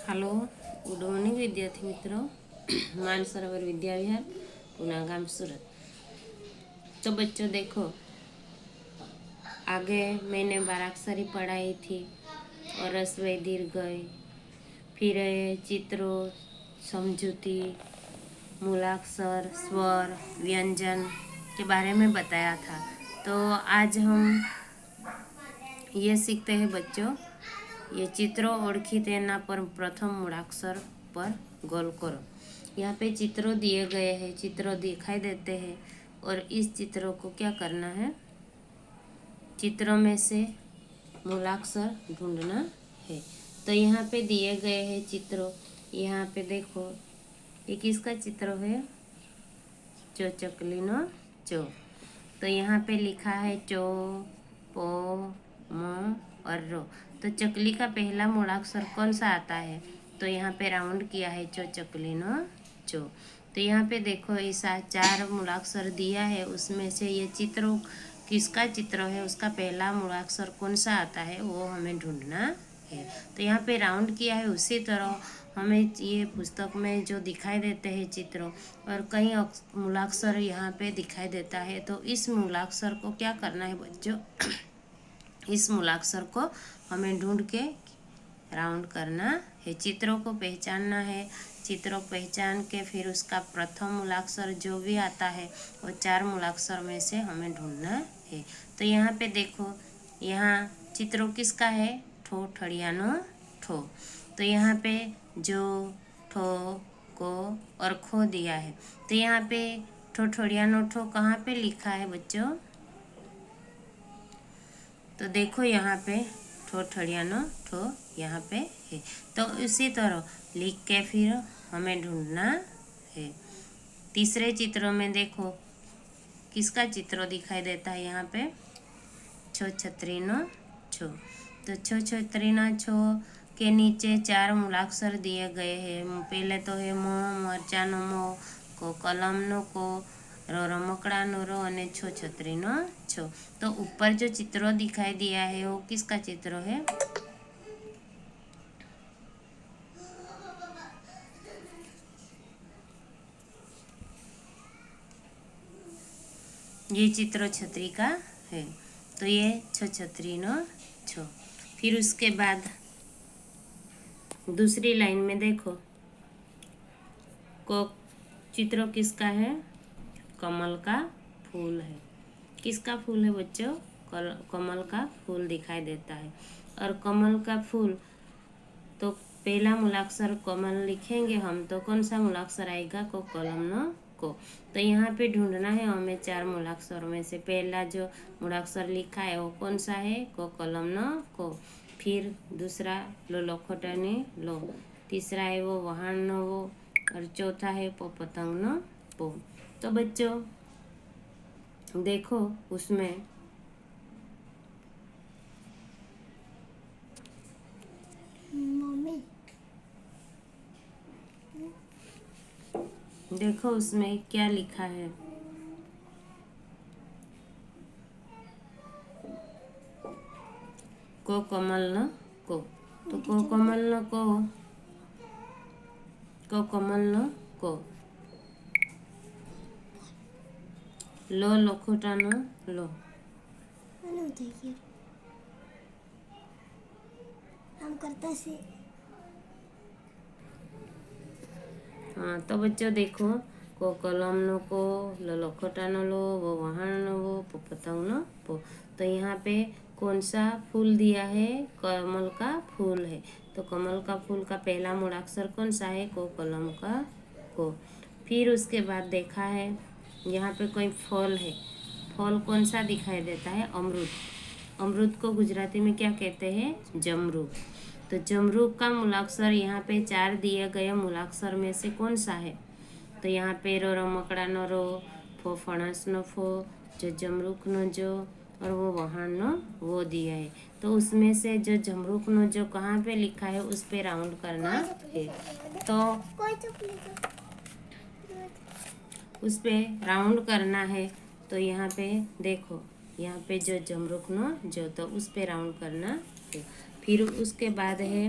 Hello, good morning विद्यार्थी मित्रों। मानसरोवर विद्या विहार, पूना गांव, सूरत। तो बच्चों देखो, आगे मैंने बाराक्षरी पढ़ाई थी और रस्वई दीर्घई, फिर चित्रों, समझूती, मूलाक्षर, स्वर, व्यंजन के बारे में बताया था। तो आज हम ये सीखते हैं बच्चों, ये चित्रों ओळखी तेना पर प्रथम मूलाक्षर पर गोल करो। यहाँ पे चित्रों दिए गए हैं, चित्रों दिखाई देते हैं और इस चित्रों को क्या करना है, चित्रों में से मूलाक्षर ढूंढना है। तो यहाँ पे दिए गए हैं चित्रों, यहाँ पे देखो ये किसका चित्र है, चो चकली नो चो। तो यहाँ पे लिखा है चो, पो, म और रो। तो चकली का पहला मूलाक्षर कौन सा आता है, तो यहाँ पे राउंड किया है चो चकली नो चो। तो यहाँ पे देखो ऐसा 4 मूलाक्षर दिया है, उसमें से ये चित्रों किसका चित्र है, उसका पहला मूलाक्षर कौन सा आता है वो हमें ढूंढना है। तो यहाँ पे राउंड किया है, उसी तरह हमें ये पुस्तक में जो दिखाई देते हैं चित्रों और कई मूलाक्षर यहाँ पे दिखाई देता है। तो इस मूलाक्षर को क्या करना है बच्चों, इस मूलाक्षर को हमें ढूंढ के राउंड करना है, चित्रों को पहचानना है। चित्रों को पहचान के फिर उसका प्रथम मूलाक्षर जो भी आता है वो 4 मूलाक्षर में से हमें ढूंढना है। तो यहाँ पे देखो, यहाँ चित्रों किसका है, ठो ठड़ियानो ठो। तो यहाँ पे जो, ठो, को और खो दिया है। तो यहाँ पे ठो ठड़ियानो ठो कहाँ पे लिखा है बच्चों, तो देखो यहाँ पे ठो ठड़ियानो ठो यहाँ पे है। तो इसी तरह लिख के फिर हमें ढूंढना है। तीसरे चित्रों में देखो किसका चित्र दिखाई देता है, यहाँ पे छो छतरी नो छो। तो छो छतरी ना छो के नीचे 4 मूलाक्षर दिए गए हैं। पहले तो है मो, मरचा नो मो, को कलम नो को, रो रमकड़ा नो रो और छो छतरी नो छो। तो ऊपर जो चित्र दिखाई दिया है वो किसका चित्र है, ये चित्र छतरी का है। तो ये छो छतरी नो छो। फिर उसके बाद दूसरी लाइन में देखो, को चित्र किसका है, कमल का फूल है। किसका फूल है बच्चों, कमल का फूल दिखाई देता है। और कमल का फूल, तो पहला मूलाक्षर कमल लिखेंगे हम, तो कौन सा मूलाक्षर आएगा, को कलम नो को। तो यहाँ पे ढूंढना है हमें 4 मूलाक्षर में से पहला जो मूलाक्षर लिखा है वो कौन सा है, को कलम नो को। फिर दूसरा लो लखोटनी लो, तीसरा है वो वहान नो वो, और चौथा है पो पतंग नो पो। तो बच्चों देखो उसमें देखो उसमें क्या लिखा है, को कमल न को। तो को कमल न को कमल न को, लो लखोटा न लो। हम करता से। हाँ, तो बच्चों देखो, को कलम नो को, लो लखोटा न लो, वो वहान न वो, पो पतंग न पो। तो यहाँ पे कौन सा फूल दिया है, कमल का फूल है। तो कमल का फूल का पहला मूलाक्षर कौन सा है, को कलम का को। फिर उसके बाद देखा है यहाँ पे कोई फल है, फल कौन सा दिखाई देता है, अमरूद। अमरूद को गुजराती में क्या कहते हैं, जमरूक। तो जमरूक का मूलाक्षर यहाँ पे 4 दिए गए मूलाक्षर में से कौन सा है, तो यहाँ पे रो रमकड़ा नो रो, फो फणस नो फो, जो जमरूक नो जो, और वो वहां नो वो दिया है। तो उसमें से जो जमरूक नो जो कहाँ पे लिखा है उस पे राउंड करना है। तो उस पे राउंड करना है। तो यहाँ पे देखो, यहाँ पे जो जमरूक नो जो, तो उस पे राउंड करना है। फिर उसके बाद है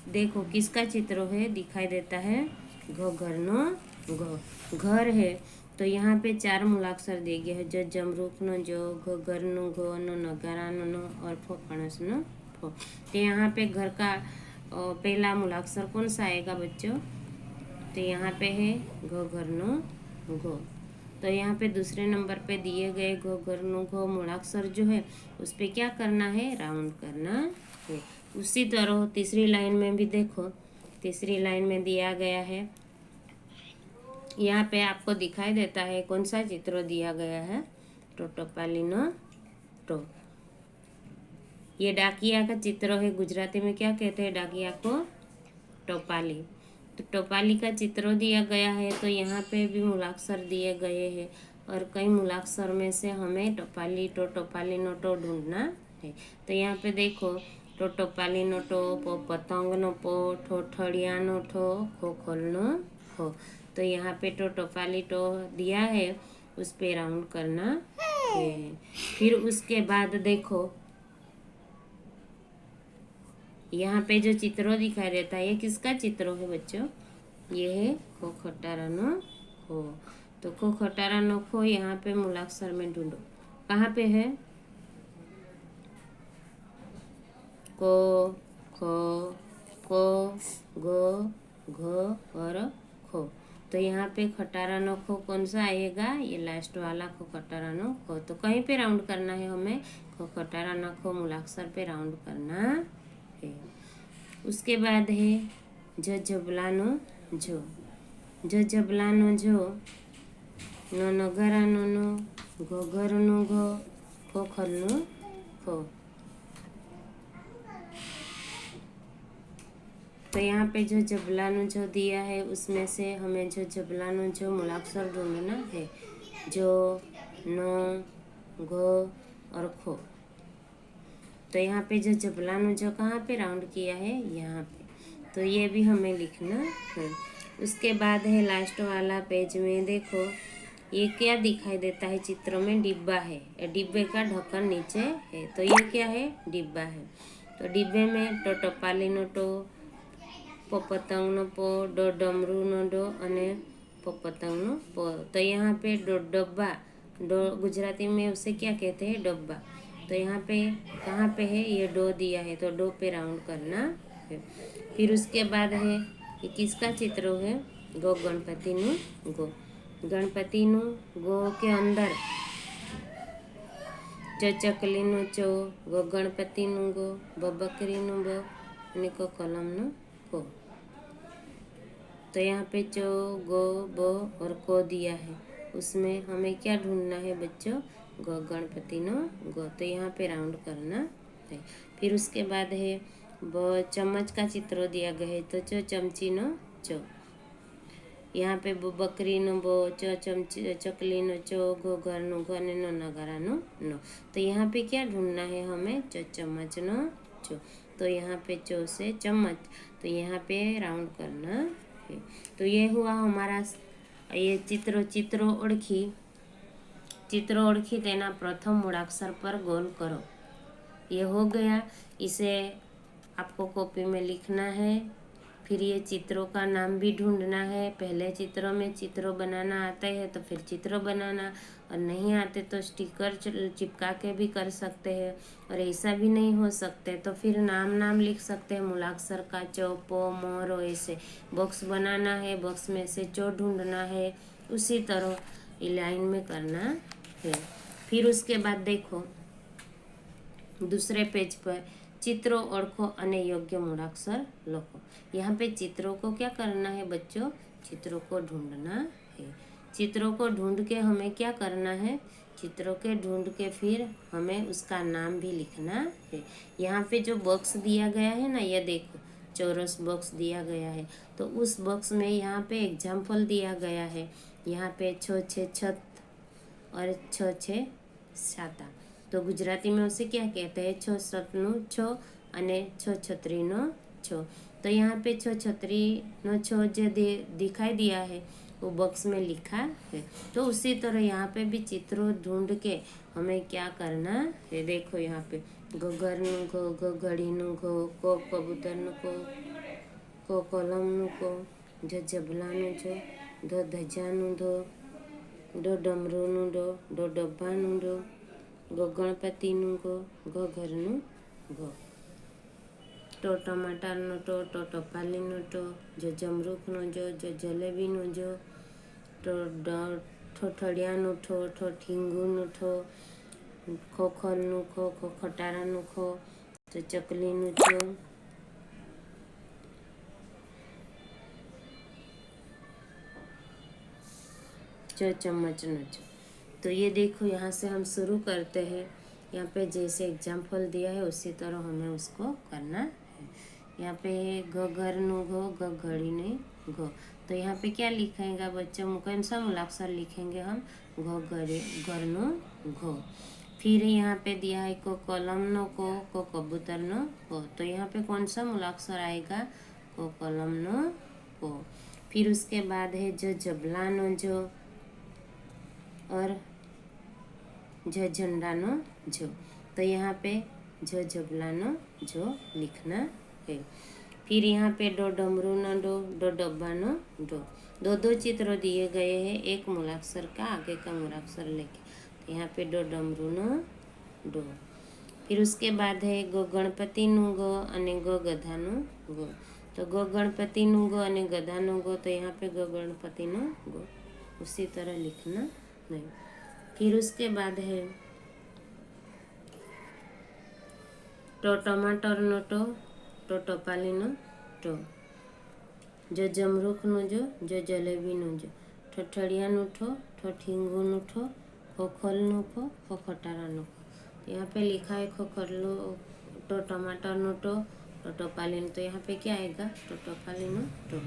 देखो किसका चित्र है दिखाई देता है, घ घरनो घ घर है। तो यहाँ पे 4 मूलाक्षर दिए गए हैं, जो जमरूख नो जो, घ घरनो घ, नो नगारानो नो और फो फणस नो फो। तो यहाँ पे घर का पहला मूलाक्षर कौन सा आएगा बच्चों? तो यहाँ पे है घ घरनो घ। तो यहाँ पे दूसरे नंबर पे दिए गए घ घरनो घ मूलाक्षर जो है उस पे क्या करना है? राउंड करना है। उसी तरह तीसरी लाइन में भी देखो, तीसरी लाइन में दिया गया है, यहाँ पे आपको दिखाई देता है कौन सा चित्र दिया गया है? टोटोपालीनो टो। ये डाकिया का चित्र है, गुजराती में क्या कहते हैं डाकिया को? टोपाली। तो टोपाली का चित्र दिया गया है, तो यहाँ पे भी मूलाक्षर दिए गए हैं और कई मूलाक्षर में से हमें टोपाली टो टोपाली नो टो ढूंढना है। तो यहाँ पे देखो, टो टोपाली नो टो, पो पतंग नो पो, ठो ठड़िया नो ठो, खो खोल नो खो। तो यहाँ पे टो टोपाली टो दिया है, उस पे राउंड करना है। फिर उसके बाद देखो यहाँ पे जो चित्र दिखाई देता है, ये किसका चित्र है बच्चों? ये है खो खटारा नो खो। तो खो खटारा नो खो यहाँ पे मूलाक्षर में ढूंढो, कहाँ पे है? को, खो, को, गो, घो और खो। तो यहाँ पे खटारा नो खो कौन सा आएगा? ये लास्ट वाला खो खटारा नो खो। तो कहीं पे राउंड करना है हमें? खो खटारा नो खो मूलाक्षर पे राउंड करना है। उसके बाद है ज जबलानो जो, ज जबलानो जो, नो नगरानो नो, घो घरनो घो, खो खलनो खो। तो यहाँ पे जो जबलानो जो दिया है उसमें से हमें जो जबलानो जो मूलाक्षर ढूंढना है, जो, नो, घो और खो। तो यहाँ पे जो जबलानो जो कहाँ पे राउंड किया है? यहाँ पे। तो ये भी हमें लिखना है। उसके बाद है लास्ट वाला पेज में देखो, ये क्या दिखाई देता है चित्र में? डिब्बा है, डिब्बे का ढक्कन नीचे है। तो ये क्या है? डिब्बा है। तो डिब्बे में टो टोपाली नो टो, पो पतंग नो पो, डो डमरू नो डो अने पो पतंग नो पो। तो यहाँ पे डो डब्बा, डो गुजराती में उसे क्या कहते हैं? डब्बा। तो यहाँ पे कहाँ पे है? ये डो दिया है, तो डो पे राउंड करना है। फिर उसके बाद है, ये किसका चित्र है? गो गणपति नु गो। गणपति नु गो के अंदर च चकली नु चो, गो गणपति नु गो, ब बकरी नु ब, અને को कलम नु को। तो यहाँ पे चो, गो, बो और को दिया है, उसमें हमें क्या ढूंढना है बच्चों? गो गणपति नो गो। तो यहाँ पे राउंड करना है। फिर उसके बाद है ब चम्मच का चित्र दिया गया है, तो चो चमची नो चो। यहाँ पे बकरी नो बो, चो चमची चकली नो चो, घो घर नो घो ने नो नगारा नो नो। तो यहाँ पे क्या ढूंढना है हमें? चो चम्मच नो चो। तो यहाँ पे चो से चम्मच, तो यहाँ पे राउंड करना है। तो ये हुआ हमारा ये चित्रो ओळखी, चित्रो ओळखी तेना प्रथम मूळाक्षर पर गोल करो। ये हो गया। इसे आपको कॉपी में लिखना है। फिर ये चित्रों का नाम भी ढूंढना है। पहले चित्रों में चित्र बनाना आता है तो फिर चित्र बनाना, और नहीं आते तो स्टिकर चिपका के भी कर सकते हैं। और ऐसा भी नहीं हो सकते तो फिर नाम लिख सकते हैं, मूलाक्षर का चो, पो, मोर, ऐसे बॉक्स बनाना है, बॉक्स में से चो ढूंढना है। उसी तरह ये लाइन में करना है। फिर उसके बाद देखो दूसरे पेज पर चित्रों ओळखो अने योग्य मूळाक्षर लखो। यहाँ पे चित्रों को क्या करना है बच्चों? चित्रों को ढूंढना है। चित्रों को ढूंढ के हमें क्या करना है? चित्रों के ढूंढ के फिर हमें उसका नाम भी लिखना है। यहाँ पे जो बॉक्स दिया गया है ना, ये देखो चौरस बॉक्स दिया गया है, तो उस बॉक्स में यहाँ पे एग्जाम्पल दिया गया है। यहाँ पे छो छे छत और छो छे छाता। तो गुजराती में उसे क्या कहते हैं? छो छतनु छो अने छो छतरी नो छो। तो यहाँ पे छो छतरी नो छो जो दिखाई दिया है वो बॉक्स में लिखा है। तो उसी तरह यहाँ पे भी चित्रों ढूंढ के हमें क्या करना है? देखो यहाँ पे घो घर नु घो, घो घड़ी नु घो, को कबूतर नु को, કો કલમનું કો, જ જબલાનું જ, ધ ધજાનું ધ, ડ ડમરુનું ડ, ડબ્બાનું ડ, ગ ગણપતિનું ગ, ઘરનું ઘ, ટ ટમાટારનો ટ ટપાલીનો ટ, જ જમરૂખનો જ જલેબીનો જ, ઠઠડિયાનું ઠ ઠીંગુનું ઠ, ખોખલનું ખટારાનું ખ, ચકલીનું ચ, चम्मच। तो ये देखो यहाँ से हम शुरू करते हैं। यहाँ पे जैसे एग्जाम्पल दिया है उसी तरह हमें उसको करना है। यहाँ पे घ घर नु घ घड़ी ने घ, तो यहाँ पे क्या लिखेगा बच्चों, कौन सा मूलाक्षर लिखेंगे हम, घ घर नु घ। फिर यहाँ पे दिया है को कलम नो को कबूतर नो को, तो यहाँ पे कौन सा मूलाक्षर आएगा, को कलम नो को। फिर उसके बाद है जो जबला नो जो, और झ झंडा नो झ, तो यहाँ पे झ जबला नो झ लिखना है। फिर यहाँ पे डो डमरू नो डो डब्बा नो डो, दो चित्र दिए गए हैं, एक मूलाक्षर का आगे का मूलाक्षर लेके, तो यहाँ पे डो डमरू नो डो। फिर उसके बाद है गो गणपति नु ग अने ग गधा नु ग, तो गो गणपति नु ग अने गधा नु ग, तो यहाँ पे गो गणपति नु ग उसी तरह लिखना नहीं। फिर उसके बाद है टो टमाटर नो टो टपाली नो टो, जो जमरूख नो जो जलेबी नो जो, ठठड़िया नो ठो ठींगू नो ठो, खोखल नो खो खटारा नो खो, यहाँ पे लिखा है खोखलो टो टमाटर नो टो टपाली नो, तो यहाँ पे क्या आएगा, टो टपाली नो टो।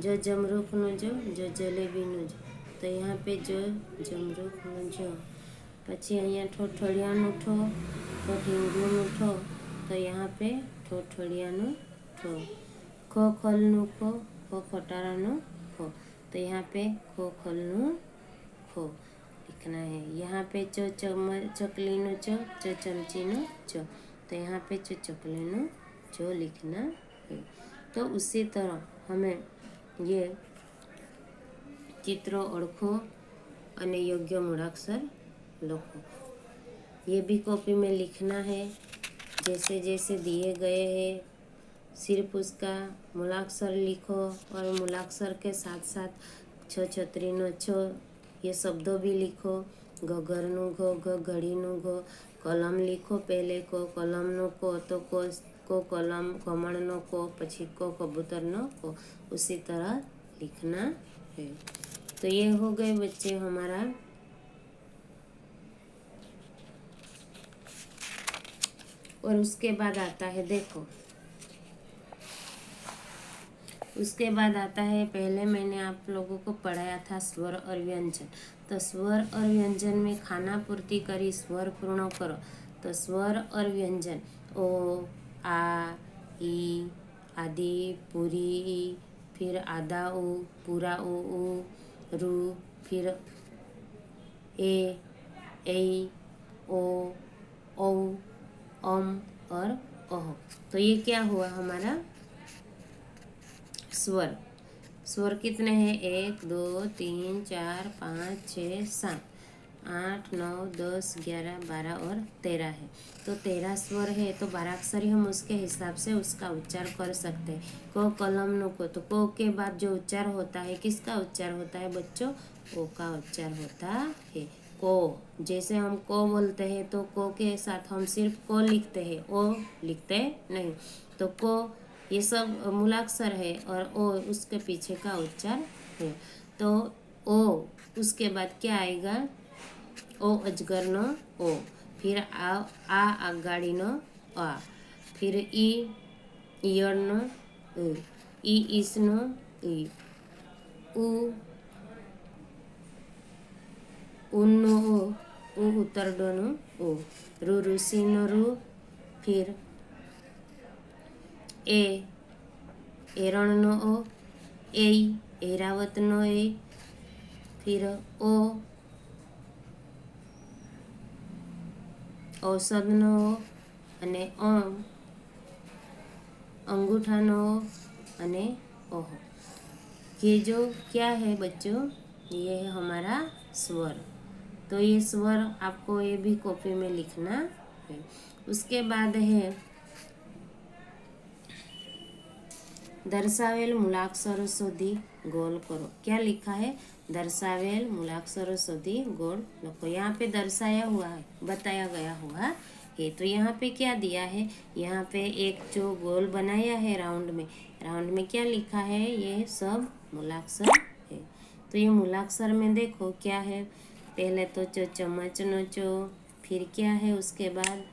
जो जमरूख नो जो जलेबी नो जो, तो यहाँ पे जो जमरूख नो जो, પછી અહીંયા ઠોઠડિયાનું ઠો ઠીંગુનું ઠો, તો यहाँ पे ઠોઠડિયાનું ઠો, ખો ખલનું ખો ખટારાનું ખો, तो यहाँ पे खो खलनु खो लिखना है। यहाँ पे चकलीनु चो चमचीनु चो, तो यहाँ पे चकलीनु चो लिखना है। तो उसी तरह हमें ये चित्रों ओळखो अने योग्य मूळाक्षर लिखो। ये भी कॉपी में लिखना है जैसे जैसे दिए गए हैं, सिर्फ उसका मूलाक्षर लिखो और मूलाक्षर के साथ साथ छ छतरी नो छ ये शब्दों भी लिखो। घर नु घ घड़ी नु घ, कलम लिखो पहले को कलम नो को, तो को कलम कमण नो को, पछी को कबूतर नो को, उसी तरह लिखना है। तो ये हो गए बच्चे हमारा और उसके बाद आता है, देखो उसके बाद आता है, पहले मैंने आप लोगों को पढ़ाया था स्वर और व्यंजन। तो स्वर और व्यंजन में खाना पूर्ति करी स्वर पूर्ण करो। तो स्वर और व्यंजन ओ आ ई आदि पूरी ई, फिर आधा उ पूरा उ रू, फिर ए ओ औ और ओह। तो ये क्या हुआ हमारा स्वर। स्वर कितने हैं, 1 2 3 4 5 6 7 8 9 10 11 12 और 13 है। तो 13 स्वर है, तो 12 अक्षरी हम उसके हिसाब से उसका उच्चार कर सकते हैं। को कलम नो को, तो को के बाद जो उच्चार होता है किसका उच्चार होता है बच्चों, ओ का उच्चार होता है। को जैसे हम को बोलते हैं तो को के साथ हम सिर्फ को लिखते हैं, ओ लिखते नहीं। तो को ये सब मूलाक्षर है और ओ उसके पीछे का उच्चार है। तो ओ उसके बाद क्या आएगा, ओ अजगर नो ओ, फिर आ आगाड़ी नो आ, फिर ई ईयर नो ई ईस नो ई, उ उन नो उ उतरडो नो ओ, रु ऋषि नो रु, फिर एरण नो ओ एरावत नो ए, फिर ओ औषध नो ओ, अने अंगूठा नो अने ओह। ये जो क्या है बच्चों, ये है हमारा स्वर। तो ये स्वर आपको ये भी कॉपी में लिखना है। उसके बाद है दर्शावेल मूलाक्षरों शोधी गोल करो। क्या लिखा है? दर्शावेल मूलाक्षरों शोधी गोल लिखो। यहाँ पे दर्शाया हुआ है, बताया गया हुआ है। तो यहाँ पे क्या दिया है? यहाँ पे एक जो गोल बनाया है राउंड में क्या लिखा है? ये सब मूलाक्षर है। तो ये मूलाक्षर में देखो क्या है, पहले तो चो चम्मच नो चो, फिर क्या है उसके बाद